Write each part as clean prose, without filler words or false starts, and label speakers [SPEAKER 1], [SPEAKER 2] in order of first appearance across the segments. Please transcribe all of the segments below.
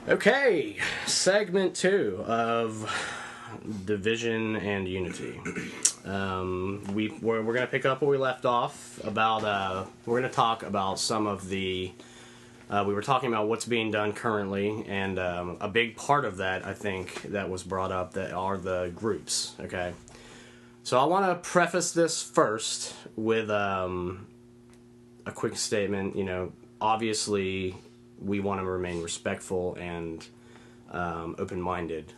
[SPEAKER 1] Okay, segment 2 of Division and Unity. We're going to pick up where we left off about, we're going to talk about some of the, we were talking about what's being done currently, and a big part of that, I think, that was brought up, that are the groups, okay? So I want to preface this first with a quick statement. You know, obviously we want to remain respectful and open-minded,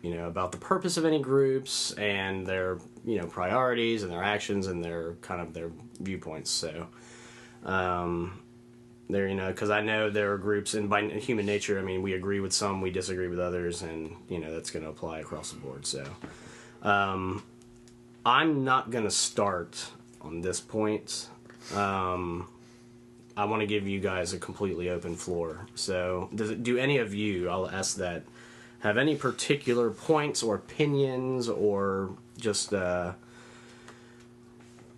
[SPEAKER 1] you know, about the purpose of any groups and their, you know, priorities and their actions and their kind of their viewpoints. So there, you know, because I know there are groups, and by human nature, I mean, we agree with some, we disagree with others, and, you know, that's going to apply across the board. So I'm not going to start on this point. I want to give you guys a completely open floor. So do any of you, I'll ask that, have any particular points or opinions or just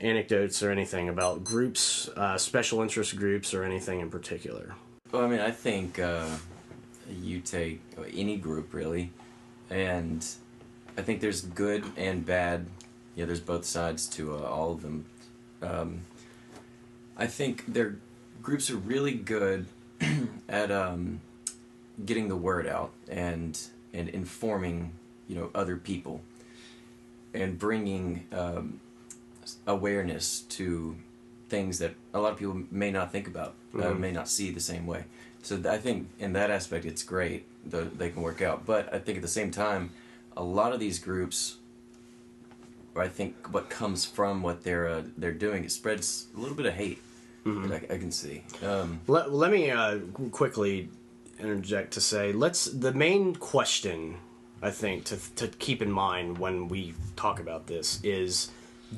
[SPEAKER 1] anecdotes or anything about groups, special interest groups, or anything in particular?
[SPEAKER 2] Well, I mean, I think you take any group, really, and I think there's good and bad. Yeah, there's both sides to all of them. I think their groups are really good at getting the word out and informing, you know, other people and bringing awareness to things that a lot of people may not think about, may not see the same way. So I think in that aspect it's great that they can work out. But I think at the same time, a lot of these groups, or I think what comes from what they're doing, it spreads a little bit of hate. That I can see.
[SPEAKER 1] Let me quickly interject to say, the main question, I think, to keep in mind when we talk about this is,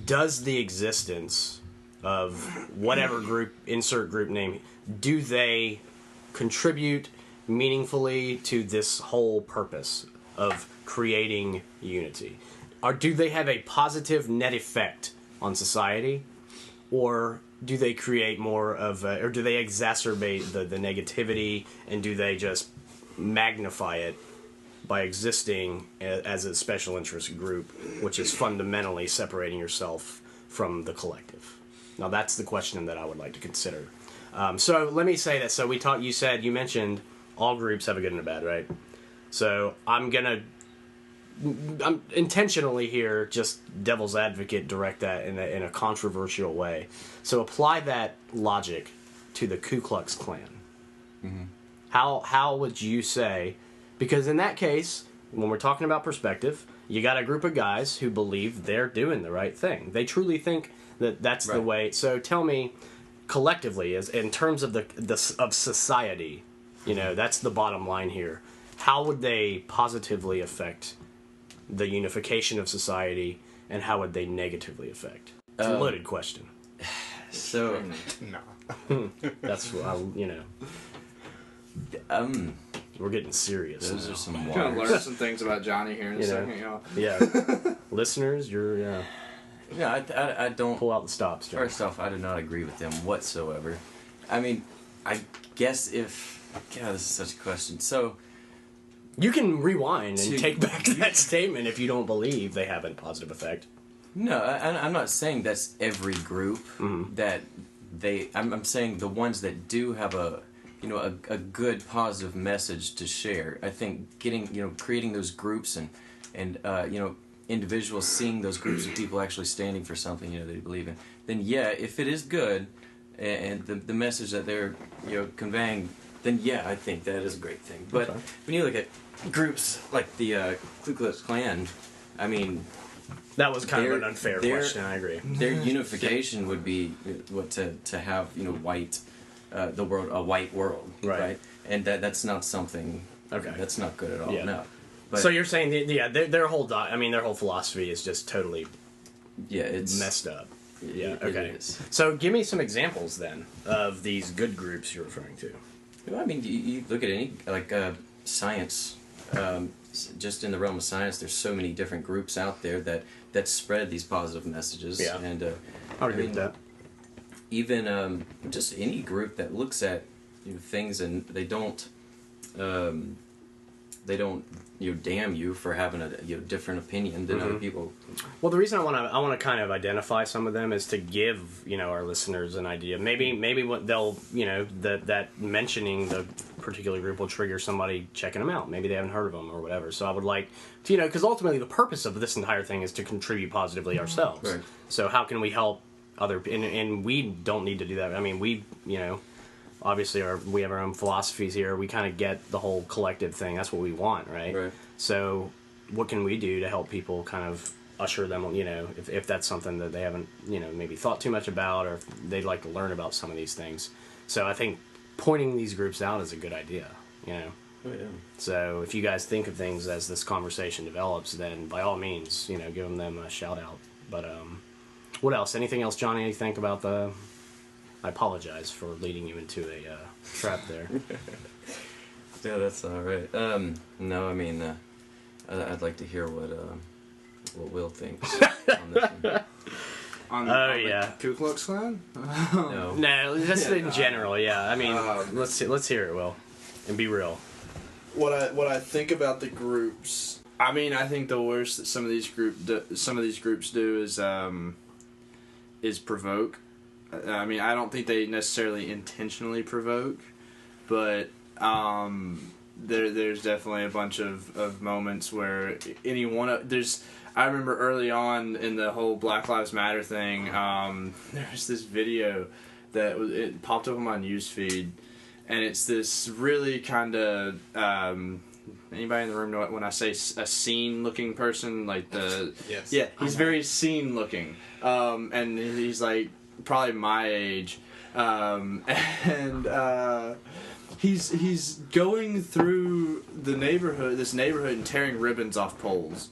[SPEAKER 1] does the existence of whatever group, insert group name, do they contribute meaningfully to this whole purpose of creating unity? Or do they have a positive net effect on society? Or do they create more of or do they exacerbate the negativity, and do they just magnify it by existing as a special interest group, which is fundamentally separating yourself from the collective? Now that's the question that I would like to consider. So let me say that. So you mentioned all groups have a good and a bad, right? So I'm intentionally here, just devil's advocate, direct that in a controversial way. So apply that logic to the Ku Klux Klan. Mm-hmm. How would you say? Because in that case, when we're talking about perspective, you got a group of guys who believe they're doing the right thing. They truly think that that's right. The way. So tell me, collectively, as in terms of of society, you know, that's the bottom line here. How would they positively affect the unification of society, and how would they negatively affect? It's a loaded question.
[SPEAKER 2] So,
[SPEAKER 3] no.
[SPEAKER 1] That's, you know. We're getting serious.
[SPEAKER 2] Those are some
[SPEAKER 3] I'm going to learn some things about Johnny here in a second, y'all.
[SPEAKER 1] Yeah. Listeners, you're,
[SPEAKER 2] yeah, I don't...
[SPEAKER 1] Pull out the stops, Johnny.
[SPEAKER 2] First off, I do not agree with them whatsoever. I mean, I guess if... God, this is such a question. So...
[SPEAKER 1] You can rewind and take back that statement if you don't believe they have a positive effect.
[SPEAKER 2] No, I'm not saying that's every group that they... I'm saying the ones that do have a good positive message to share. I think creating those groups and individuals seeing those groups of people actually standing for something, you know, they believe in, then yeah, if it is good and the message that they're, you know, conveying, then yeah, I think that is a great thing. But when you look at groups like the Ku Klux Klan, I mean,
[SPEAKER 1] that was kind of an unfair question. I agree.
[SPEAKER 2] Their unification would be to have, you know, a white world, right? And that's not something. Okay, that's not good at all. Yeah. No. But,
[SPEAKER 1] so you're saying, their whole philosophy is just totally, it's messed up. Yeah. Okay. It is. So give me some examples then of these good groups you're referring to.
[SPEAKER 2] Well, I mean, you look at any science. Just in the realm of science, there's so many different groups out there that spread these positive messages.
[SPEAKER 1] Yeah.
[SPEAKER 2] And
[SPEAKER 1] I agree with that.
[SPEAKER 2] Even just any group that looks at things and they don't they don't damn you for having a different opinion than other people.
[SPEAKER 1] Well, the reason I want to kind of identify some of them is to give our listeners an idea. Maybe what they'll that mentioning the particular group will trigger somebody checking them out. Maybe they haven't heard of them or whatever. So I would like to because ultimately the purpose of this entire thing is to contribute positively ourselves.
[SPEAKER 2] Right.
[SPEAKER 1] So how can we help other and we don't need to do that. I mean we obviously we have our own philosophies here. We kind of get the whole collective thing. That's what we want, right? So what can we do to help people kind of usher them, if that's something that they haven't, maybe thought too much about, or if they'd like to learn about some of these things. So I think pointing these groups out is a good idea,
[SPEAKER 2] Oh, yeah.
[SPEAKER 1] So if you guys think of things as this conversation develops, then by all means, give them a shout out. But what else? Anything else, Johnny, you think about the... I apologize for leading you into a trap there.
[SPEAKER 2] Yeah, that's all right. No, I mean, I'd like to hear what Will thinks on this one.
[SPEAKER 3] On
[SPEAKER 1] yeah,
[SPEAKER 3] Ku Klux Klan?
[SPEAKER 1] No, just in general. Yeah, I mean, let's hear it, Will, and be real.
[SPEAKER 3] What I think about the groups. I mean, I think the worst that some of these groups do is provoke. I mean, I don't think they necessarily intentionally provoke, but there's definitely a bunch of moments where I remember early on in the whole Black Lives Matter thing, there was this video it popped up on my newsfeed, and it's this really kind of anybody in the room know when I say a scene looking person, like
[SPEAKER 1] yes.
[SPEAKER 3] Yeah, he's very scene looking, and he's like probably my age, and he's going through this neighborhood and tearing ribbons off poles.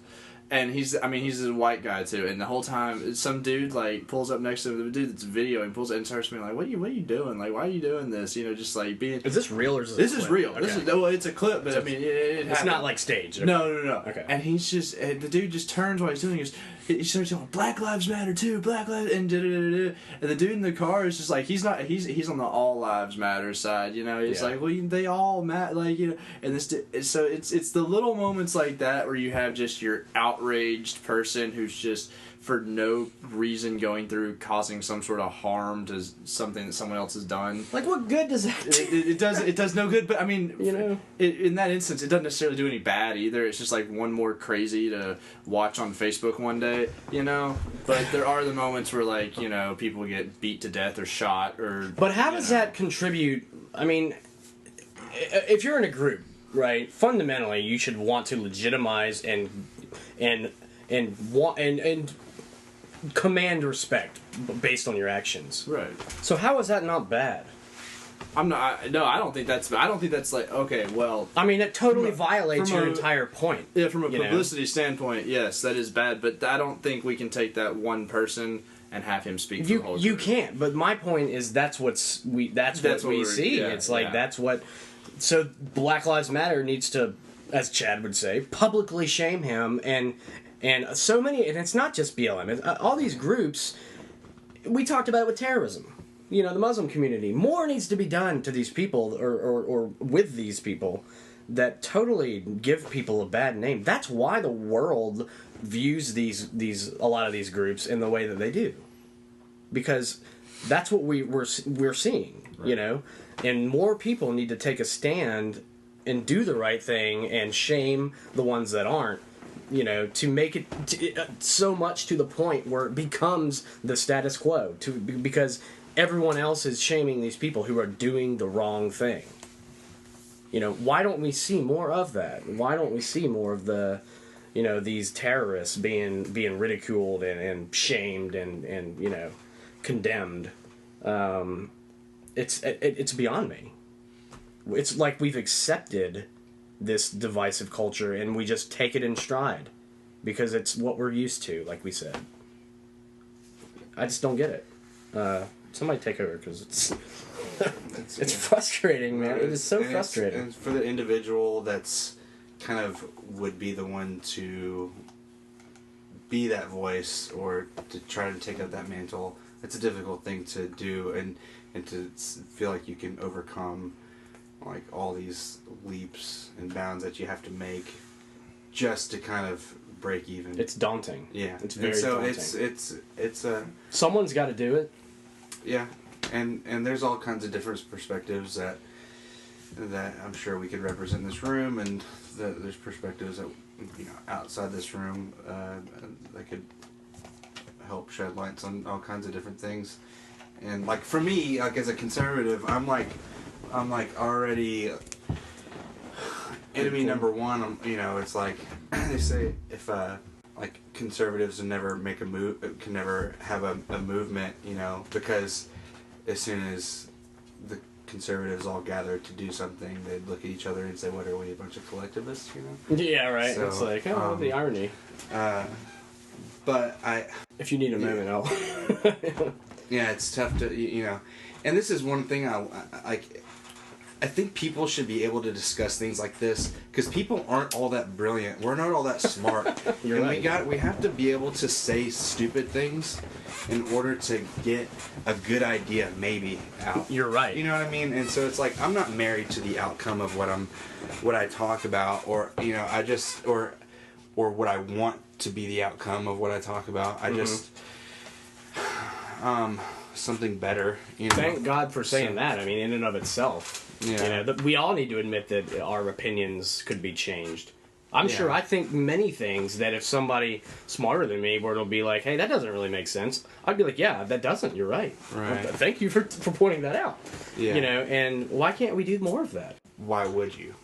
[SPEAKER 3] And he's a white guy too, and the whole time some dude like pulls up next to him, the dude that's videoing pulls up and starts being like, what are you doing? Like, why are you doing this? Just like being...
[SPEAKER 1] Is this real or is
[SPEAKER 3] this
[SPEAKER 1] a
[SPEAKER 3] is
[SPEAKER 1] clip?
[SPEAKER 3] real.
[SPEAKER 1] Okay.
[SPEAKER 3] This is it's a clip, but
[SPEAKER 1] So
[SPEAKER 3] I mean
[SPEAKER 1] it's not like staged. Okay.
[SPEAKER 3] No.
[SPEAKER 1] Okay.
[SPEAKER 3] And the dude just turns while he's doing it. He starts yelling, "Black Lives Matter too, Black Lives," and and the dude in the car is just like he's on the all lives matter side, He's like, well, they all matter, like and so it's the little moments like that where you have just your outraged person who's just for no reason going through causing some sort of harm to something that someone else has done.
[SPEAKER 1] Like, what good does that do?
[SPEAKER 3] It does no good, but I mean, in that instance, it doesn't necessarily do any bad either. It's just like one more crazy to watch on Facebook one day, But there are the moments where, like, people get beat to death or shot or...
[SPEAKER 1] But how does that contribute? I mean, if you're in a group, right, fundamentally, you should want to legitimize and command respect based on your actions.
[SPEAKER 3] Right.
[SPEAKER 1] So how is that not bad?
[SPEAKER 3] I don't think that's like, okay, well...
[SPEAKER 1] I mean, it totally violates your entire point.
[SPEAKER 3] Yeah, from a publicity standpoint, yes, that is bad, but I don't think we can take that one person and have him speak for the whole group.
[SPEAKER 1] You can't, but my point is that's what we see.
[SPEAKER 3] Yeah,
[SPEAKER 1] it's like that's what... So Black Lives Matter needs to, as Chad would say, publicly shame him, and so many... And it's not just BLM. All these groups... We talked about it with terrorism. The Muslim community. More needs to be done to these people or with these people that totally give people a bad name. That's why the world views a lot of these groups in the way that they do. Because that's what we're seeing, right. And more people need to take a stand and do the right thing and shame the ones that aren't. To make it so much to the point where it becomes the status quo. Because everyone else is shaming these people who are doing the wrong thing. Why don't we see more of that? Why don't we see more of the, these terrorists being ridiculed and shamed and condemned? It's beyond me. It's like we've accepted this divisive culture and we just take it in stride because it's what we're used to, like we said. I just don't get it. Somebody take over because it's frustrating, man. It is so frustrating.
[SPEAKER 4] And for the individual that's kind of would be the one to be that voice or to try to take up that mantle, it's a difficult thing to do and to feel like you can overcome like all these leaps and bounds that you have to make just to kind of break even.
[SPEAKER 1] It's daunting.
[SPEAKER 4] Yeah,
[SPEAKER 1] it's very
[SPEAKER 4] so
[SPEAKER 1] daunting.
[SPEAKER 4] it's a
[SPEAKER 1] someone's got to do it.
[SPEAKER 4] Yeah, and there's all kinds of different perspectives that I'm sure we could represent in this room, and there's perspectives that outside this room that could help shed lights on all kinds of different things. And like for me, like as a conservative, I'm like already enemy number one. It's like they say if like conservatives can never make a move, can never have a movement, because as soon as the conservatives all gather to do something, they'd look at each other and say, "What are we, a bunch of collectivists?"
[SPEAKER 1] Yeah, right.
[SPEAKER 4] So,
[SPEAKER 1] it's like, the irony.
[SPEAKER 4] But
[SPEAKER 1] if you need a moment, I'll.
[SPEAKER 4] Yeah, it's tough to and this is one thing I think people should be able to discuss things like this because people aren't all that brilliant. We're not all that smart.
[SPEAKER 1] You're
[SPEAKER 4] and
[SPEAKER 1] right.
[SPEAKER 4] we have to be able to say stupid things in order to get a good idea maybe out.
[SPEAKER 1] You're right.
[SPEAKER 4] You know what I mean? And so it's like I'm not married to the outcome of what I talk about, or I just or what I want to be the outcome of what I talk about. I just something better.
[SPEAKER 1] Thank God for saying that. I mean, in and of itself.
[SPEAKER 4] Yeah.
[SPEAKER 1] We all need to admit that our opinions could be changed. I'm sure I think many things that if somebody smarter than me were to be like, hey, that doesn't really make sense, I'd be like, yeah, that doesn't. You're right.
[SPEAKER 4] Right.
[SPEAKER 1] Thank you for pointing that out.
[SPEAKER 4] Yeah.
[SPEAKER 1] And why can't we do more of that?
[SPEAKER 4] Why would you?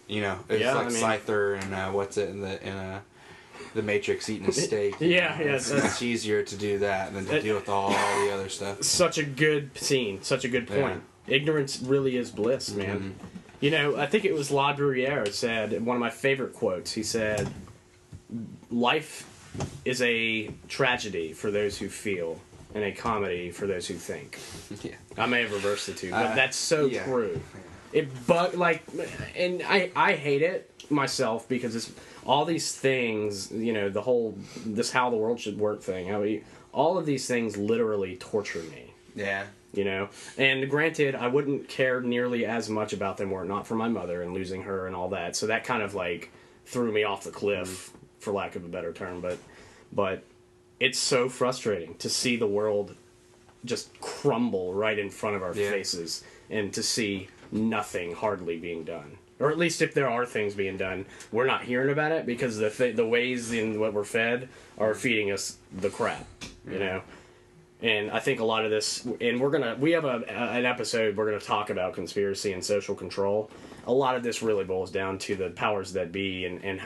[SPEAKER 4] It's like Scyther and what's it in the Matrix eating a steak.
[SPEAKER 1] Yes.
[SPEAKER 4] It's easier to do that than to deal with all the other stuff.
[SPEAKER 1] Such a good scene. Such a good point. Yeah. Ignorance really is bliss, man. I think it was La Bruyere said, one of my favorite quotes, he said, life is a tragedy for those who feel and a comedy for those who think.
[SPEAKER 4] Yeah.
[SPEAKER 1] I may have reversed the two, but that's so true. And I hate it myself because it's all these things, the whole, this how the world should work thing, all of these things literally torture me.
[SPEAKER 4] Yeah.
[SPEAKER 1] And granted, I wouldn't care nearly as much about them were it not for my mother and losing her and all that. So that kind of threw me off the cliff, for lack of a better term. But it's so frustrating to see the world just crumble right in front of our faces and to see nothing hardly being done. Or at least if there are things being done, we're not hearing about it because the ways in what we're fed are feeding us the crap, And I think a lot of this, and we have an episode we're gonna talk about conspiracy and social control. A lot of this really boils down to the powers that be and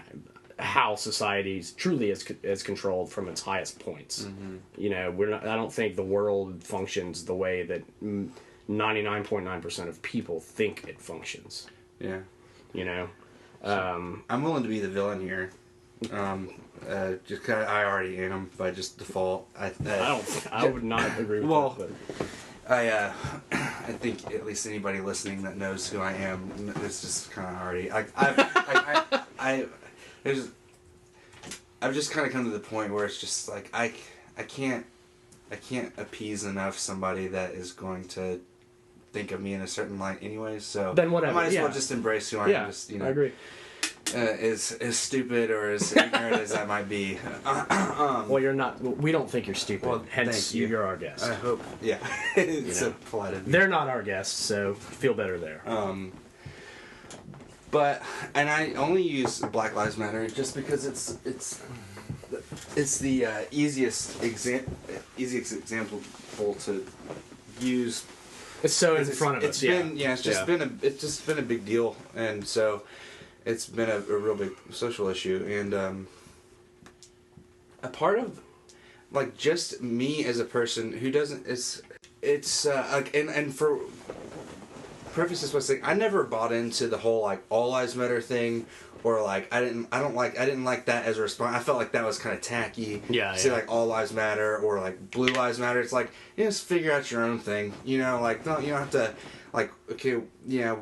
[SPEAKER 1] how society truly is controlled from its highest points. I don't think the world functions the way that 99.9% of people think it functions.
[SPEAKER 4] Yeah.
[SPEAKER 1] I'm
[SPEAKER 4] willing to be the villain here. Just kind of, I already am by just default.
[SPEAKER 1] I would not agree with that. But.
[SPEAKER 4] I think at least anybody listening that knows who I am, it's just kind of already. I've just kind of come to the point where it's just like I can't appease enough somebody that is going to think of me in a certain light anyways. So
[SPEAKER 1] then whatever.
[SPEAKER 4] I might as well just embrace who I am. Just,
[SPEAKER 1] I agree.
[SPEAKER 4] As stupid or as ignorant as I might be.
[SPEAKER 1] Well, you're not. We don't think you're stupid.
[SPEAKER 4] Well,
[SPEAKER 1] hence,
[SPEAKER 4] thank you.
[SPEAKER 1] You're our guest.
[SPEAKER 4] I hope. Yeah. It's so polite of me.
[SPEAKER 1] They're not our guests, so feel better there.
[SPEAKER 4] But I only use Black Lives Matter just because it's the easiest example to use.
[SPEAKER 1] It's so in front of us.
[SPEAKER 4] It's just been a big deal, and so it's been a real big social issue, and a part of just me as a person who doesn't and for preface this by saying I never bought into the whole all lives matter thing, or I didn't like that as a response. I felt like that was kind of tacky. Say all lives matter or blue lives matter. It's just figure out your own thing. You don't have to okay,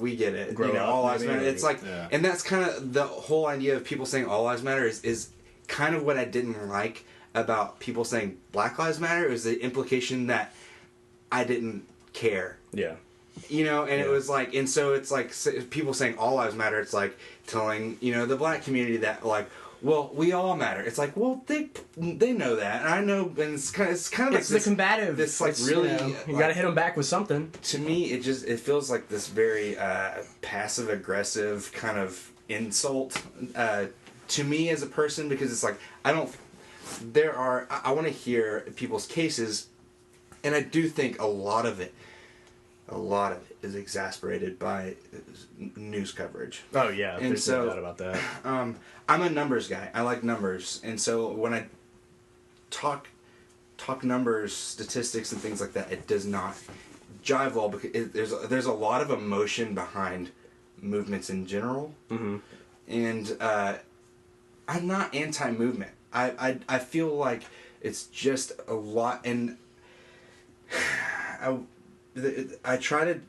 [SPEAKER 4] we get it.
[SPEAKER 1] Grow up,
[SPEAKER 4] all lives matter. It's and that's kind of the whole idea of people saying all lives matter is kind of what I didn't like about people saying Black Lives Matter. It was the implication that I didn't care.
[SPEAKER 1] Yeah.
[SPEAKER 4] You know, and it was like, and so it's like people saying all lives matter. It's like telling, you know, the black community that like, well, we all matter. It's like, well, they know that, and I know, and it's kind of like
[SPEAKER 1] the combative.
[SPEAKER 4] This like really,
[SPEAKER 1] you got to hit them back with something.
[SPEAKER 4] To me, it feels like this very passive aggressive kind of insult to me as a person, because it's like I want to hear people's cases, and I do think a lot of it is exasperated by news coverage.
[SPEAKER 1] Oh yeah,
[SPEAKER 4] and
[SPEAKER 1] there's
[SPEAKER 4] so,
[SPEAKER 1] no doubt about that.
[SPEAKER 4] I'm a numbers guy. I like numbers, and so when I talk numbers, statistics, and things like that, it does not jive well, because there's a lot of emotion behind movements in general, and I'm not anti-movement. I feel like it's just a lot, and I try to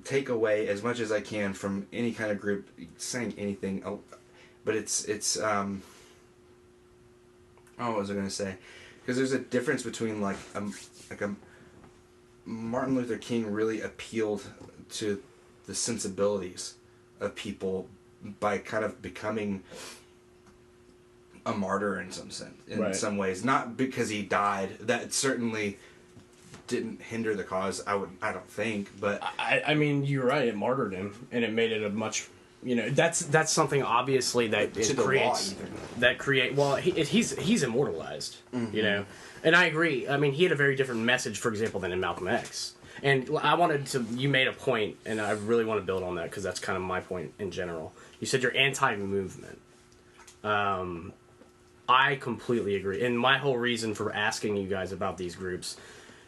[SPEAKER 4] take away as much as I can from any kind of group saying anything, but it's what was I going to say? Because there's a difference between like a Martin Luther King really appealed to the sensibilities of people by kind of becoming a martyr in some sense, in some ways, not because he died. That certainly didn't hinder the cause. I don't think, but
[SPEAKER 1] I mean, you're right. It martyred him, and it made it a much, you know, that's something obviously that it creates Well, he's immortalized, you know, and I agree. I mean, he had a very different message, for example, than in Malcolm X. And you made a point, and I really want to build on that because that's kind of my point in general. You said you're anti-movement. I completely agree, and my whole reason for asking you guys about these groups.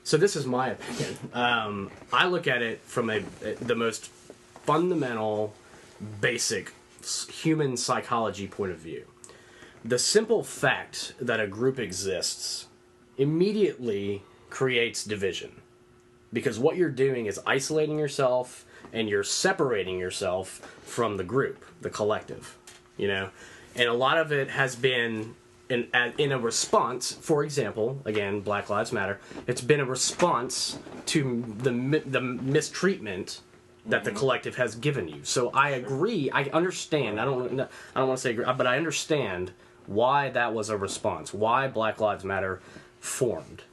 [SPEAKER 1] So this is my opinion. I look at it from the most fundamental, basic human psychology point of view. The simple fact that a group exists immediately creates division. Because what you're doing is isolating yourself, and you're separating yourself from the group, the collective, you know? And a lot of it has been in a response, for example, again, Black Lives Matter, it's been a response to the mistreatment that the collective has given you. So I agree, I understand, I don't want to say agree, but I understand why that was a response, why Black Lives Matter formed.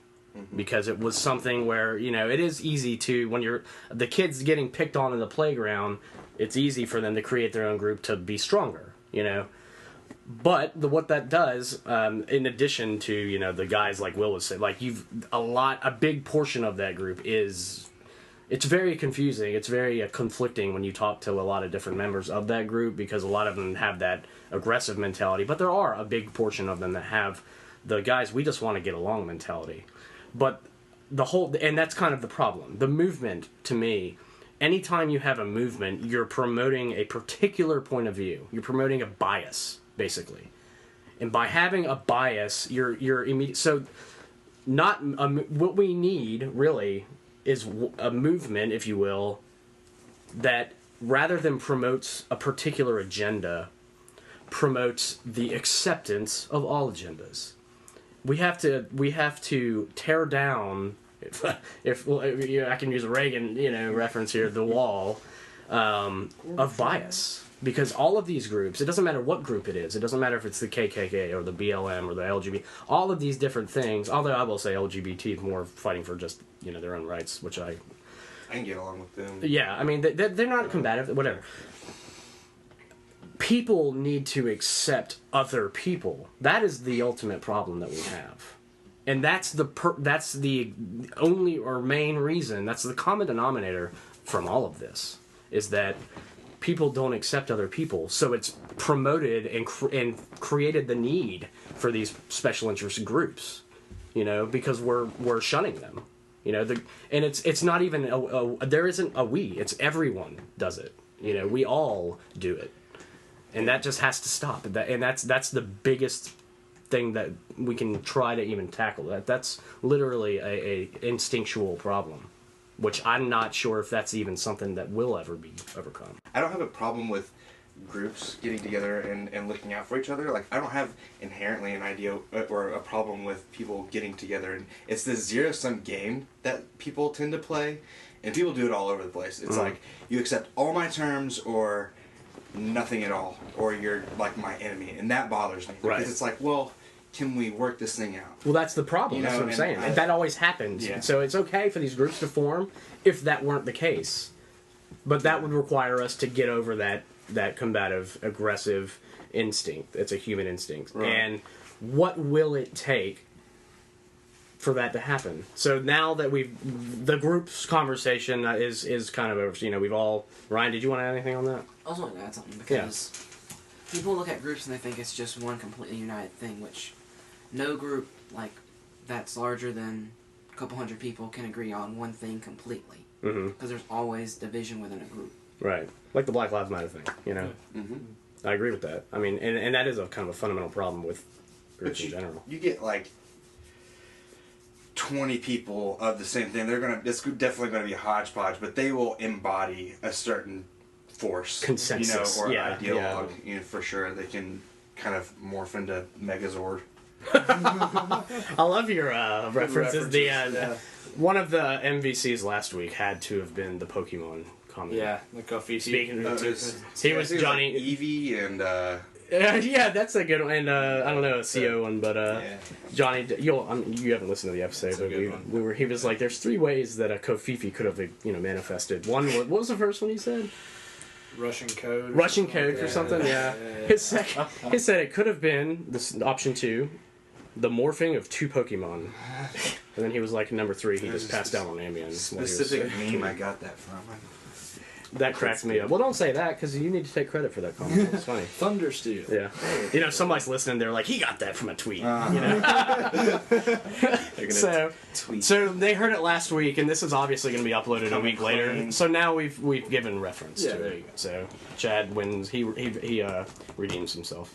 [SPEAKER 1] Because it was something where, you know, it is easy to, when the kids getting picked on in the playground, it's easy for them to create their own group to be stronger, you know. But what that does, in addition to, you know, the guys like Will was saying, like a big portion of that group it's very confusing. It's very conflicting when you talk to a lot of different members of that group, because a lot of them have that aggressive mentality. But there are a big portion of them that have the guys, we just want to get along mentality. But and that's kind of the problem. The movement, to me, anytime you have a movement, you're promoting a particular point of view. You're promoting a bias, basically. And by having a bias, you're immediate. So, what we need really is a movement, if you will, that rather than promotes a particular agenda, promotes the acceptance of all agendas. We have to tear down, if I can use a Reagan, you know, reference here, the wall of bias. Because all of these groups, it doesn't matter what group it is, it doesn't matter if it's the KKK or the BLM or the LGBT, all of these different things, although I will say LGBT is more fighting for just, you know, their own rights, which I
[SPEAKER 4] can get along with them.
[SPEAKER 1] Yeah, I mean, they're not combative, whatever. People need to accept other people. That is the ultimate problem that we have. And that's the only or main reason, that's the common denominator from all of this, is that people don't accept other people. So it's promoted and created the need for these special interest groups, you know, because we're shunning them, you know. And it's not even there isn't a we. It's everyone does it. You know, we all do it, and that just has to stop. And that's the biggest thing that we can try to even tackle. That's literally a instinctual problem, which I'm not sure if that's even something that will ever be overcome.
[SPEAKER 4] I don't have a problem with groups getting together and looking out for each other. Like, I don't have inherently an idea or a problem with people getting together. And it's the zero-sum game that people tend to play. and people do it all over the place. It's like, you accept all my terms or nothing at all, or you're like my enemy, and that bothers me because it's like, well, can we work this thing out?
[SPEAKER 1] Well, that's the problem.
[SPEAKER 4] You know,
[SPEAKER 1] that's what I'm saying. And that always happens.
[SPEAKER 4] Yeah.
[SPEAKER 1] So it's okay for these groups to form if that weren't the case. But that would require us to get over that combative, aggressive instinct. It's a human instinct.
[SPEAKER 4] Right.
[SPEAKER 1] And what will it take for that to happen? So now that the group's conversation is kind of over. We've all... Ryan, did you want to add anything on that?
[SPEAKER 5] I was wanting to add something because people look at groups and they think it's just one completely united thing, which no group like that's larger than a couple hundred people can agree on one thing completely. Because there's always division within a group.
[SPEAKER 1] Right. Like the Black Lives Matter thing, I agree with that. I mean, and that is a kind of a fundamental problem with groups in general.
[SPEAKER 4] You get like 20 people of the same thing. It's definitely going to be a hodgepodge, but they will embody a certain force,
[SPEAKER 1] consensus,
[SPEAKER 4] or ideologue. For sure, they can kind of morph into Megazord.
[SPEAKER 1] I love your references. One of the MVCs last week had to have been the Pokemon comment.
[SPEAKER 3] Yeah, the coffee.
[SPEAKER 1] Speaking of he was Johnny
[SPEAKER 4] like Eevee and.
[SPEAKER 1] Yeah, that's a good one. And I don't know a CO one, but Johnny, you haven't listened to the episode, but he was like, "There's 3 ways that a Kofifi could have manifested." One, what was the first one he said?
[SPEAKER 3] Russian code.
[SPEAKER 1] Russian code for something, yeah. He said it could have been this option 2, the morphing of 2 Pokemon, and then he was like number 3. He just passed out on Ambien.
[SPEAKER 4] Specific meme I got that from.
[SPEAKER 1] That cracked me up. Well, don't say that because you need to take credit for that comment. It's funny.
[SPEAKER 3] Thundersteel.
[SPEAKER 1] Yeah. Somebody's listening. They're like, he got that from a tweet. So they heard it last week, and this is obviously going to be uploaded a week later. So now we've given reference to it. So Chad wins. He redeems himself.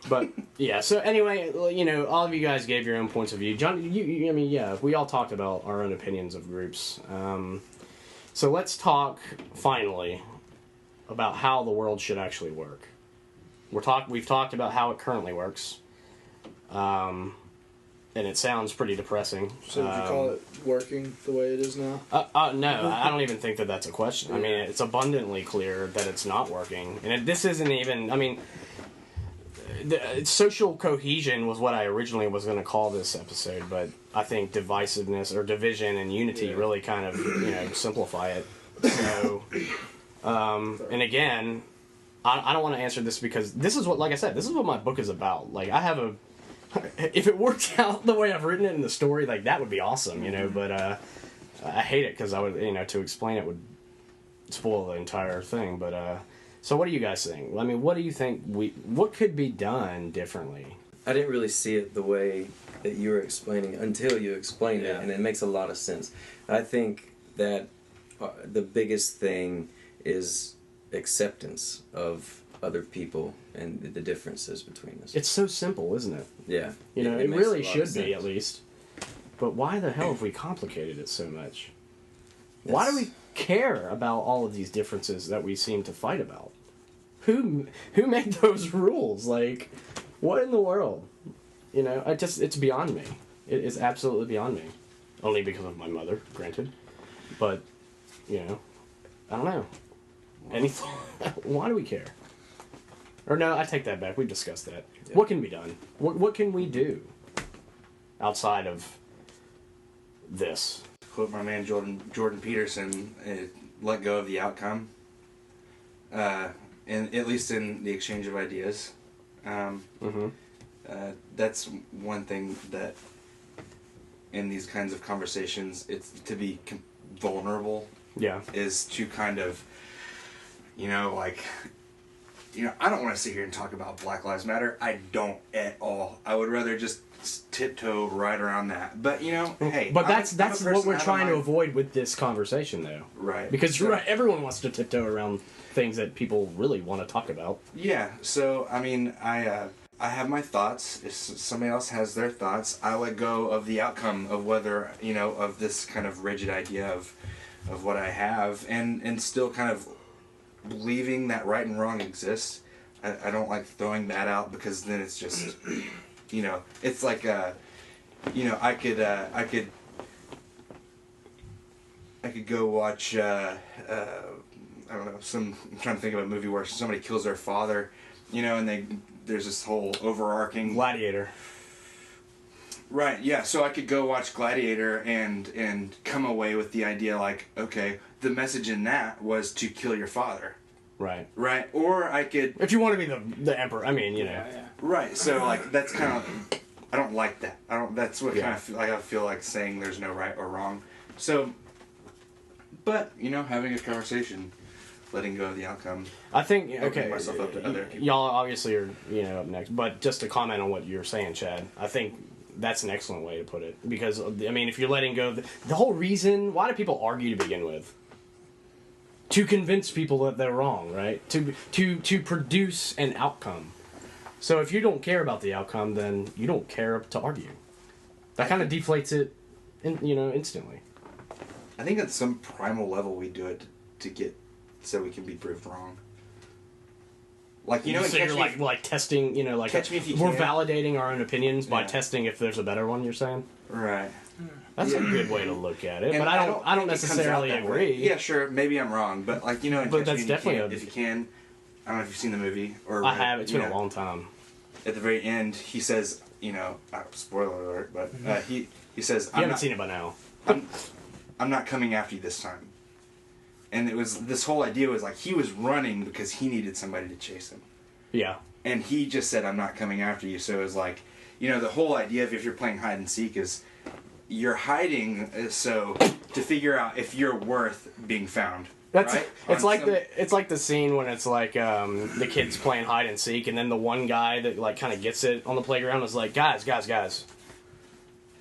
[SPEAKER 1] But yeah. So anyway, all of you guys gave your own points of view. John, we all talked about our own opinions of groups. So let's talk, finally, about how the world should actually work. We've talked about how it currently works, and it sounds pretty depressing.
[SPEAKER 3] So would you call it working the way it is now?
[SPEAKER 1] No, I don't even think that that's a question. I mean, it's abundantly clear that it's not working. And this isn't even... social cohesion was what I originally was going to call this episode, but I think divisiveness or division and unity really kind of simplify it. So, and again, I don't want to answer this because this is what, like I said, this is what my book is about. Like if it worked out the way I've written it in the story, like that would be awesome, But I hate it because I would, to explain it would spoil the entire thing. But so what do you guys think? I mean, what do you think what could be done differently?
[SPEAKER 2] I didn't really see it the way that you were explaining until you explained it, and it makes a lot of sense. I think that the biggest thing is acceptance of other people and the differences between us.
[SPEAKER 1] It's so simple, isn't it?
[SPEAKER 2] Yeah.
[SPEAKER 1] It really should be, at least. But why the hell have we complicated it so much? Why do we care about all of these differences that we seem to fight about? Who made those rules? Like, what in the world? It's beyond me. It is absolutely beyond me. Only because of my mother, granted. But, I don't know. Why do we care? Or no, I take that back. We've discussed that. Yeah. What can be done? What can we do outside of this?
[SPEAKER 4] Quote my man Jordan Peterson, let go of the outcome. And at least in the exchange of ideas. That's one thing that in these kinds of conversations, it's to be vulnerable.
[SPEAKER 1] Yeah. Is
[SPEAKER 4] to kind of, I don't want to sit here and talk about Black Lives Matter. I don't at all. I would rather just tiptoe right around that. But, hey.
[SPEAKER 1] But that's what we're trying to avoid with this conversation, though.
[SPEAKER 4] Right.
[SPEAKER 1] Because you're right, everyone wants to tiptoe around things that people really want to talk about.
[SPEAKER 4] Yeah. So, I have my thoughts. If somebody else has their thoughts, I let go of the outcome of whether, of this kind of rigid idea of what I have and still kind of believing that right and wrong exists. I don't like throwing that out because then it's just, it's like, I could I could go watch. I don't know. I'm trying to think of a movie where somebody kills their father, you know, and there's this whole overarching
[SPEAKER 1] Gladiator.
[SPEAKER 4] Right, yeah. So I could go watch Gladiator and come away with the idea like, okay, the message in that was to kill your father.
[SPEAKER 1] Right.
[SPEAKER 4] Right. Or I could.
[SPEAKER 1] If you want to be the emperor, I mean, you know.
[SPEAKER 3] Yeah.
[SPEAKER 4] Right. So like that's kind of. I don't like that. I don't. That's what
[SPEAKER 1] Yeah.
[SPEAKER 4] kind of I feel like saying there's no right or wrong. So. But you know, having a conversation, letting go of the outcome.
[SPEAKER 1] I think
[SPEAKER 4] Opening
[SPEAKER 1] okay.
[SPEAKER 4] myself up to other people.
[SPEAKER 1] Y'all obviously are up next, but just to comment on what you're saying, Chad, I think that's an excellent way to put it because I mean, if you're letting go, the whole reason why do people argue to begin with? To convince people that they're wrong, right? To produce an outcome. So if you don't care about the outcome, then you don't care to argue. That kind of deflates it, instantly.
[SPEAKER 4] I think at some primal level we do it to get so we can be proved wrong. Like
[SPEAKER 1] So you're like testing,
[SPEAKER 4] Catch Me If You
[SPEAKER 1] we're
[SPEAKER 4] Can.
[SPEAKER 1] validating our own opinions by
[SPEAKER 4] Yeah.
[SPEAKER 1] testing if there's a better one. You're saying
[SPEAKER 4] right.
[SPEAKER 1] that's a good way to look at it,
[SPEAKER 4] And
[SPEAKER 1] but I don't
[SPEAKER 4] think it comes
[SPEAKER 1] necessarily
[SPEAKER 4] out that
[SPEAKER 1] agree.
[SPEAKER 4] way. Yeah, sure. Maybe I'm wrong, but like in
[SPEAKER 1] But
[SPEAKER 4] Catch
[SPEAKER 1] that's
[SPEAKER 4] Me
[SPEAKER 1] definitely
[SPEAKER 4] if you can. I don't know if you've seen the movie or.
[SPEAKER 1] I
[SPEAKER 4] read,
[SPEAKER 1] have. It's been a long time.
[SPEAKER 4] At the very end, he says, spoiler alert, but he says,
[SPEAKER 1] You haven't seen it by now.
[SPEAKER 4] I'm not coming after you this time. And it was this whole idea was like he was running because he needed somebody to chase him.
[SPEAKER 1] Yeah.
[SPEAKER 4] And he just said, I'm not coming after you. So it was like, the whole idea of if you're playing hide and seek is you're hiding so to figure out if you're worth being found.
[SPEAKER 1] That's
[SPEAKER 4] right?
[SPEAKER 1] it's
[SPEAKER 4] On
[SPEAKER 1] like
[SPEAKER 4] some-
[SPEAKER 1] it's like the scene when it's like the kids playing hide and seek, and then the one guy that like kind of gets it on the playground is like, guys,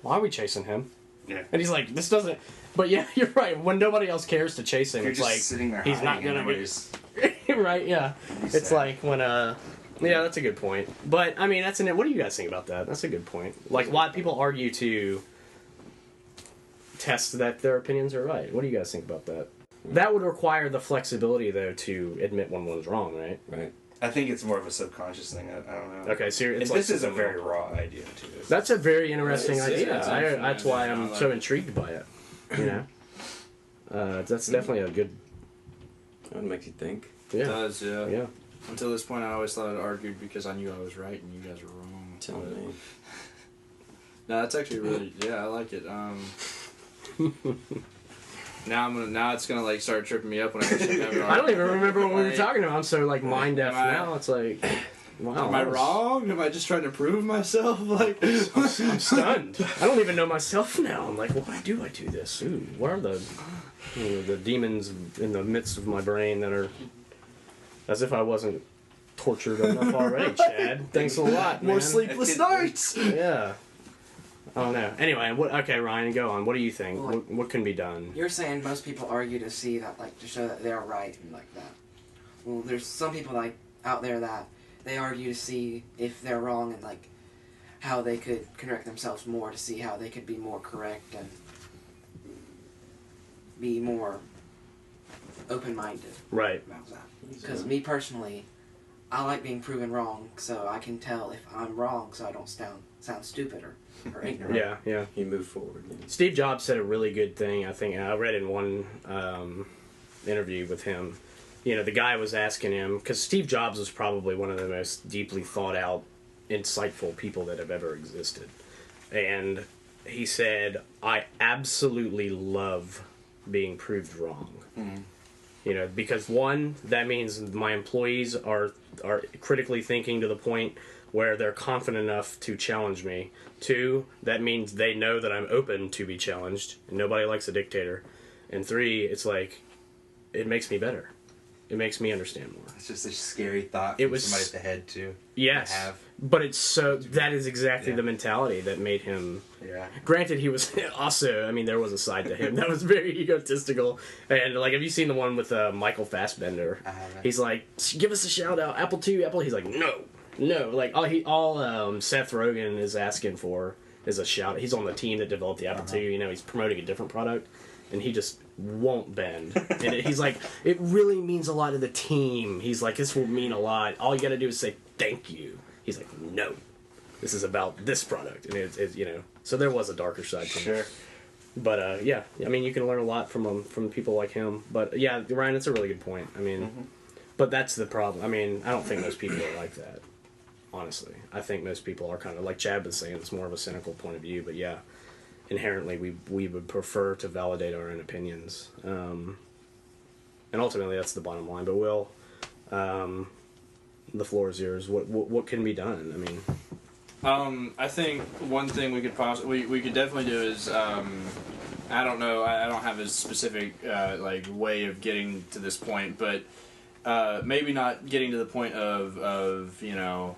[SPEAKER 1] why are we chasing him?
[SPEAKER 4] Yeah.
[SPEAKER 1] And he's like, this doesn't. But yeah, you're right. When nobody else cares to chase him,
[SPEAKER 4] You're
[SPEAKER 1] it's
[SPEAKER 4] just
[SPEAKER 1] like
[SPEAKER 4] sitting there
[SPEAKER 1] he's not
[SPEAKER 4] hiding
[SPEAKER 1] gonna
[SPEAKER 4] anyways.
[SPEAKER 1] be right. Yeah, it's
[SPEAKER 4] sad.
[SPEAKER 1] like when yeah, that's a good point. But I mean, what do you guys think about that? That's a good point. Like, why people argue to test that their opinions are right? What do you guys think about that? That would require the flexibility, though, to admit when one's wrong, right?
[SPEAKER 2] Right.
[SPEAKER 4] I think it's more of a subconscious thing. I don't know.
[SPEAKER 1] Okay, so
[SPEAKER 4] And
[SPEAKER 1] it's
[SPEAKER 4] this
[SPEAKER 1] like
[SPEAKER 4] is a very raw idea too.
[SPEAKER 1] That's a very interesting
[SPEAKER 3] It's
[SPEAKER 1] idea.
[SPEAKER 3] interesting
[SPEAKER 1] That's why
[SPEAKER 3] idea.
[SPEAKER 1] I'm
[SPEAKER 3] I like
[SPEAKER 1] so
[SPEAKER 3] it.
[SPEAKER 1] intrigued by it. That's definitely a good.
[SPEAKER 2] That makes you think.
[SPEAKER 3] It
[SPEAKER 1] Yeah.
[SPEAKER 3] does, yeah.
[SPEAKER 1] Yeah.
[SPEAKER 3] Until this point, I always thought I argued because I knew I was right and you guys were wrong.
[SPEAKER 2] Tell me.
[SPEAKER 3] No, that's actually really, I like it. Now it's gonna like start tripping me up when I actually have an
[SPEAKER 1] I don't even remember what we were
[SPEAKER 3] Like,
[SPEAKER 1] talking about. I'm so like mind deaf
[SPEAKER 3] Am I-
[SPEAKER 1] now. It's like, wow.
[SPEAKER 3] Am I
[SPEAKER 1] that was-
[SPEAKER 3] wrong? Am I just trying to prove myself? Like,
[SPEAKER 1] I'm stunned. I don't even know myself now. I'm like, why do I do this? Ooh, what are the demons in the midst of my brain that are as if I wasn't tortured enough already, Chad. Thanks a lot, man.
[SPEAKER 3] more sleepless nights.
[SPEAKER 1] Yeah. I don't know. Anyway, okay, Ryan, go on. What do you think?
[SPEAKER 5] Well,
[SPEAKER 1] What can be done?
[SPEAKER 5] You're saying most people argue to see that, like, to show that they're right and like that. Well, there's some people like out there that they argue to see if they're wrong and like how they could correct themselves more to see how they could be more correct and be more open-minded
[SPEAKER 1] Right.
[SPEAKER 5] about that. Because me personally, I like being proven wrong, so I can tell if I'm wrong, so I don't sound stupid or ignorant.
[SPEAKER 1] Yeah, yeah.
[SPEAKER 2] You move forward. Yeah.
[SPEAKER 1] Steve Jobs said a really good thing, I think. I read in one interview with him. The guy was asking him, because Steve Jobs was probably one of the most deeply thought out, insightful people that have ever existed. And he said, I absolutely love being proved wrong. Because one, that means my employees are critically thinking to the point where they're confident enough to challenge me. Two, that means they know that I'm open to be challenged, and nobody likes a dictator. And three, it's like, it makes me better. It makes me understand more.
[SPEAKER 4] It's just a scary thought
[SPEAKER 1] It
[SPEAKER 4] from
[SPEAKER 1] was-
[SPEAKER 4] somebody at the head too.
[SPEAKER 1] Yes,
[SPEAKER 4] have.
[SPEAKER 1] but that is exactly
[SPEAKER 4] Yeah.
[SPEAKER 1] the mentality that made him...
[SPEAKER 4] Yeah.
[SPEAKER 1] Granted, he was also, there was a side to him that was very egotistical. And, have you seen the one with Michael Fassbender?
[SPEAKER 4] I haven't.
[SPEAKER 1] He's like, give us a shout out, Apple II, Apple. He's like, no. Like, all Seth Rogen is asking for is a shout out. He's on the team that developed the Apple II, he's promoting a different product. And he just won't bend. And he's like, it really means a lot to the team. He's like, this will mean a lot. All you got to do is say thank you. He's like, no, this is about this product. And it's so there was a darker side to him.
[SPEAKER 4] Sure.
[SPEAKER 1] But yeah, I mean, you can learn a lot from people like him. But yeah, Ryan, it's a really good point. I mean, but that's the problem. I mean, I don't think most people are like that. Honestly, I think most people are kind of like Chad was saying. It's more of a cynical point of view. But yeah, inherently, we would prefer to validate our own opinions, and ultimately, that's the bottom line. But Will, the floor is yours. What can be done? I mean,
[SPEAKER 3] I think one thing we could we could definitely do is I don't know, I don't have a specific like way of getting to this point, but maybe not getting to the point of you know,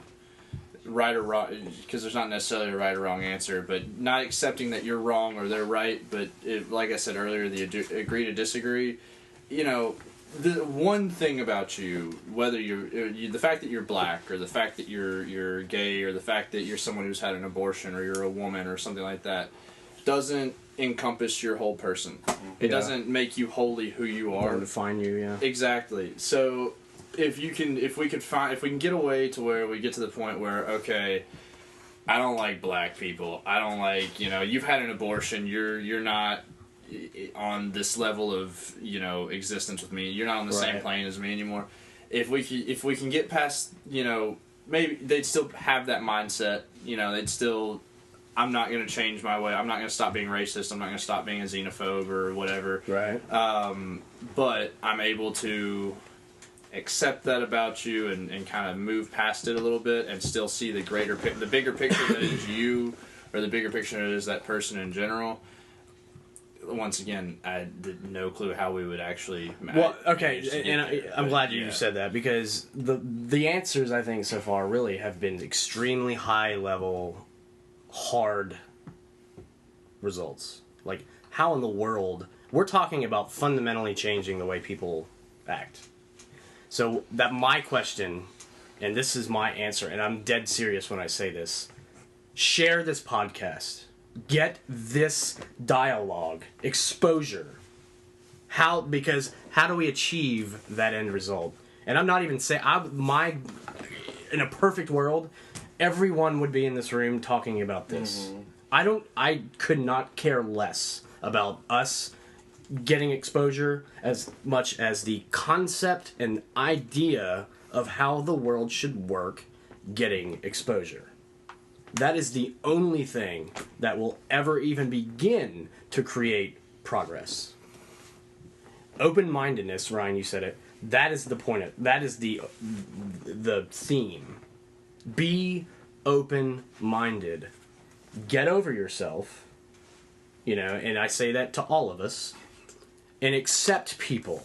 [SPEAKER 3] right or wrong, because there's not necessarily a right or wrong answer, but not accepting that you're wrong or they're right, but like I said earlier, the agree to disagree. You know, the one thing about you, whether the fact that you're black, or the fact that you're gay, or the fact that you're someone who's had an abortion, or you're a woman, or something like that, doesn't encompass your whole person. It doesn't make you wholly who you are.
[SPEAKER 1] Doesn't define you, yeah.
[SPEAKER 3] Exactly. So if we can get away to where we get to the point where, okay, I don't like black people. I don't like, you know, you've had an abortion. You're not on this level of, you know, existence with me. You're not on the same plane as me anymore. If we can get past, you know, maybe they'd still have that mindset. You know, they'd still, I'm not going to change my way. I'm not going to stop being racist. I'm not going to stop being a xenophobe or whatever.
[SPEAKER 1] Right.
[SPEAKER 3] But I'm able to accept that about you and kind of move past it a little bit and still see the bigger picture that is you, or the bigger picture that is that person in general. Once again, I had no clue how we would actually.
[SPEAKER 1] Well, okay, and I'm glad you said that, because the answers I think so far really have been extremely high level, hard results. Like, how in the world we're talking about fundamentally changing the way people act. So that my question, and this is my answer, and I'm dead serious when I say this: share this podcast. Get this dialogue, exposure. Because how do we achieve that end result? And I'm not even saying, in a perfect world, everyone would be in this room talking about this. Mm-hmm. I could not care less about us getting exposure as much as the concept and idea of how the world should work getting exposure. That is the only thing that will ever even begin to create progress. Open-mindedness, Ryan, you said it. That is the point. That is the theme. Be open-minded. Get over yourself. You know, and I say that to all of us. And accept people.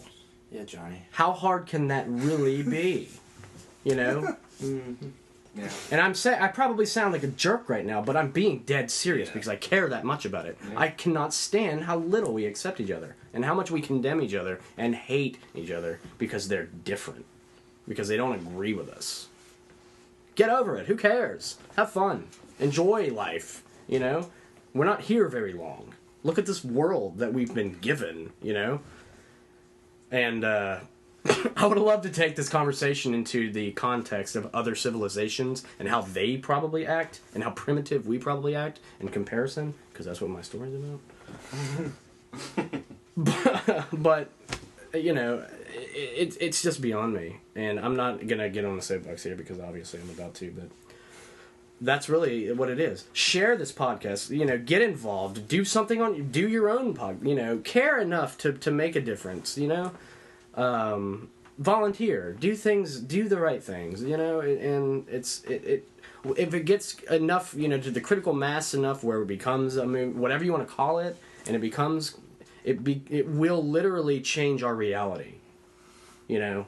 [SPEAKER 3] Yeah, Johnny.
[SPEAKER 1] How hard can that really be? You know?
[SPEAKER 4] Mm-hmm. Yeah.
[SPEAKER 1] And I probably sound like a jerk right now, but I'm being dead serious because I care that much about it. Yeah. I cannot stand how little we accept each other and how much we condemn each other and hate each other because they're different, because they don't agree with us. Get over it. Who cares? Have fun. Enjoy life. You know, we're not here very long. Look at this world that we've been given. You know, and I would love to take this conversation into the context of other civilizations and how they probably act and how primitive we probably act in comparison, because that's what my story's about. but you know, it's just beyond me, and I'm not gonna get on the soapbox here because obviously I'm about to, but that's really what it is. Share this podcast, you know, get involved, do something do your own you know, care enough to make a difference, you know. Volunteer, do the right things, you know, and if it gets enough, you know, to the critical mass enough where it becomes, I mean, whatever you want to call it, and it will literally change our reality, you know.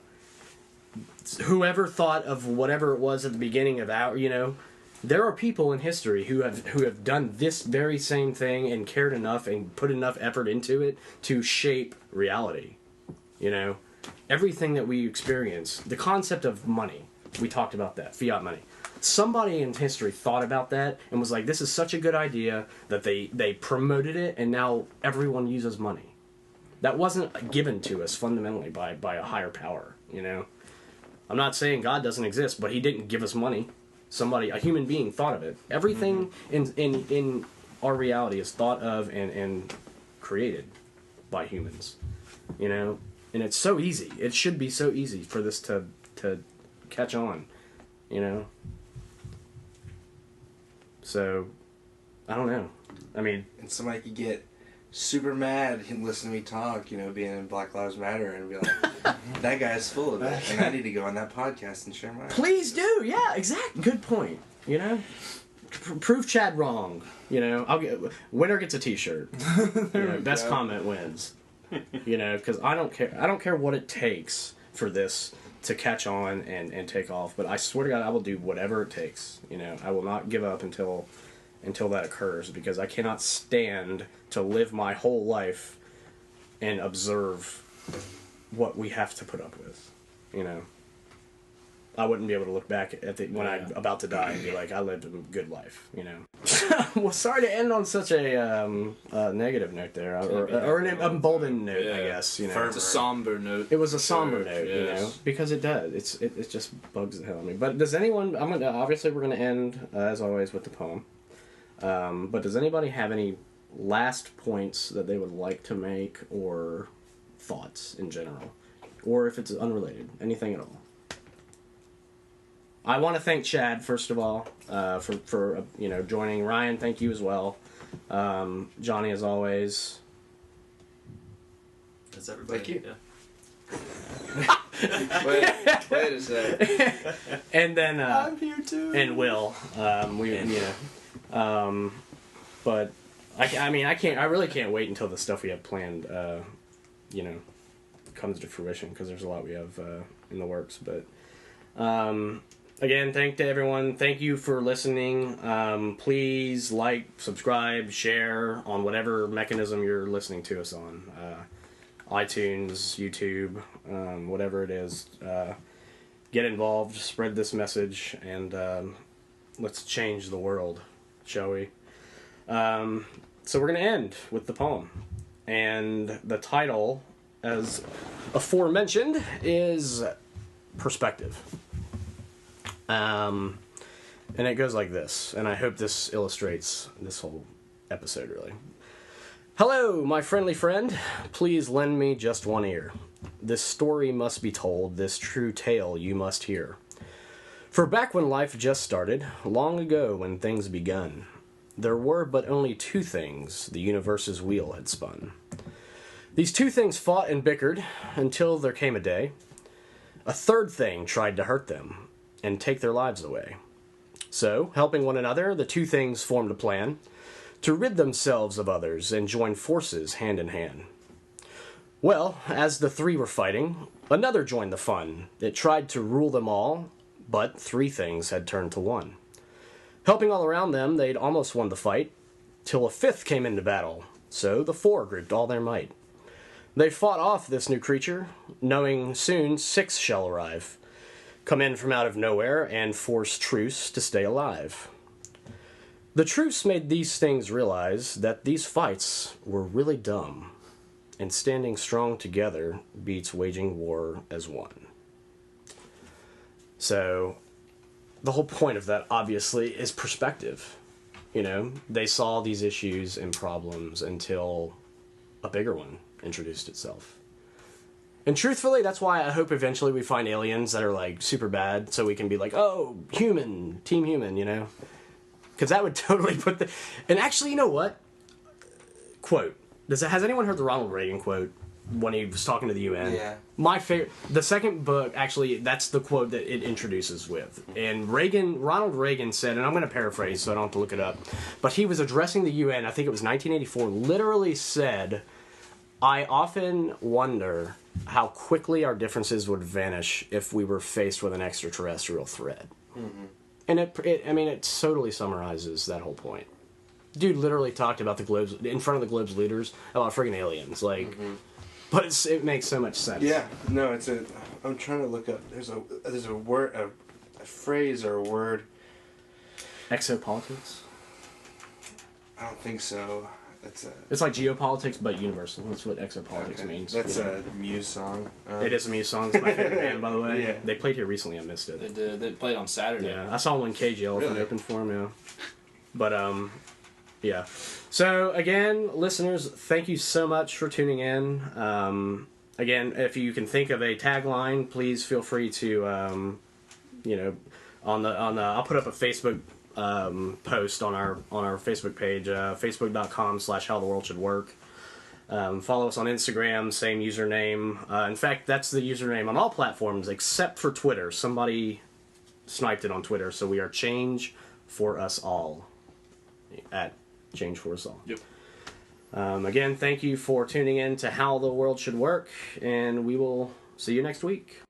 [SPEAKER 1] Whoever thought of whatever it was at the beginning of you know, there are people in history who have done this very same thing and cared enough and put enough effort into it to shape reality. You know, everything that we experience, the concept of money, we talked about that, fiat money. Somebody in history thought about that and was like, this is such a good idea that they promoted it, and now everyone uses money. That wasn't given to us fundamentally by a higher power, you know. I'm not saying God doesn't exist, but he didn't give us money. A human being thing thought of it. Everything in our reality is thought of and created by humans, you know? And it's so easy. It should be so easy for this to catch on, you know? So, I don't know. I mean...
[SPEAKER 4] And somebody could get super mad and listen to me talk, you know, being in Black Lives Matter, and be like, that guy's full of it, and I need to go on that podcast and share mine.
[SPEAKER 1] Please do! Yeah, exactly. Good point. You know? Prove Chad wrong. You know? Winner gets a t-shirt. You know, best comment wins. You know, because I don't care what it takes for this to catch on and take off, but I swear to God, I will do whatever it takes. You know, I will not give up until that occurs, because I cannot stand to live my whole life and observe what we have to put up with. You know, I wouldn't be able to look back at when I'm about to die and be like, I lived a good life. You know. Well, sorry to end on such a negative note there, or an emboldened note, I guess. You know,
[SPEAKER 3] it's a somber note.
[SPEAKER 1] It was a somber note, you know, because it does. It just bugs the hell out of me. But does anyone? Obviously we're gonna end as always with the poem. But does anybody have any last points that they would like to make, or thoughts in general, or if it's unrelated, anything at all? I want to thank Chad, first of all, for you know, joining. Ryan, thank you as well. Johnny, as always.
[SPEAKER 2] That's everybody.
[SPEAKER 4] Thank you.
[SPEAKER 2] Yeah.
[SPEAKER 4] Wait a sec.
[SPEAKER 1] And then
[SPEAKER 3] I'm here too.
[SPEAKER 1] and Will, but I really can't wait until the stuff we have planned, you know, comes to fruition, because there's a lot we have in the works. But again, thank to everyone. Thank you for listening. Please like, subscribe, share on whatever mechanism you're listening to us on. iTunes, YouTube, whatever it is. Get involved, spread this message, and let's change the world, shall we? So we're going to end with the poem. And the title, as aforementioned, is Perspective. And it goes like this, and I hope this illustrates this whole episode, really. Hello, my friendly friend. Please lend me just one ear. This story must be told, this true tale you must hear. For back when life just started, long ago when things begun, there were but only two things the universe's wheel had spun. These two things fought and bickered until there came a day. A third thing tried to hurt them and take their lives away. So, helping one another, the two things formed a plan to rid themselves of others and join forces hand in hand. Well, as the three were fighting, another joined the fun. It tried to rule them all, but three things had turned to one. Helping all around them, they'd almost won the fight, till a fifth came into battle, so the four grouped all their might. They fought off this new creature, knowing soon six shall arrive, come in from out of nowhere and force truce to stay alive. The truce made these things realize that these fights were really dumb, and standing strong together beats waging war as one. So, the whole point of that, obviously, is perspective. You know, they saw these issues and problems until a bigger one introduced itself. And truthfully, that's why I hope eventually we find aliens that are, like, super bad, so we can be like, oh, human, team human, you know? Because that would totally put the... And actually, you know what? Quote. Has anyone heard the Ronald Reagan quote when he was talking to the UN?
[SPEAKER 4] Yeah.
[SPEAKER 1] My favorite... The second book, actually, that's the quote that it introduces with. And Ronald Reagan said, and I'm going to paraphrase so I don't have to look it up, but he was addressing the UN, I think it was 1984, literally said, I often wonder how quickly our differences would vanish if we were faced with an extraterrestrial threat. Mm-hmm. And it totally summarizes that whole point. Dude literally talked about the Globe's, in front of the Globe's leaders, about friggin' aliens. Like, but it makes so much sense.
[SPEAKER 4] Yeah, no, I'm trying to look up, there's a word, a phrase or a word.
[SPEAKER 1] Exopolitics?
[SPEAKER 4] I don't think so.
[SPEAKER 1] It's like geopolitics, but universal. That's what exopolitics means.
[SPEAKER 4] That's a Muse song.
[SPEAKER 1] It is a Muse song. It's my favorite band, by the way. Yeah. They played here recently. I missed it.
[SPEAKER 3] They did. They played on Saturday.
[SPEAKER 1] Yeah, I saw when KG Elephant opened for them. Yeah, but Yeah. So, again, listeners, thank you so much for tuning in. Again, if you can think of a tagline, please feel free to, I'll put up a Facebook post on our Facebook page, facebook.com/howtheworldshould-work. Follow us on Instagram, same username. In fact, that's the username on all platforms except for Twitter. Somebody sniped it on Twitter, so we are Change for Us All. At Change for Us All.
[SPEAKER 3] Yep.
[SPEAKER 1] Again, thank you for tuning in to How the World Should Work, and we will see you next week.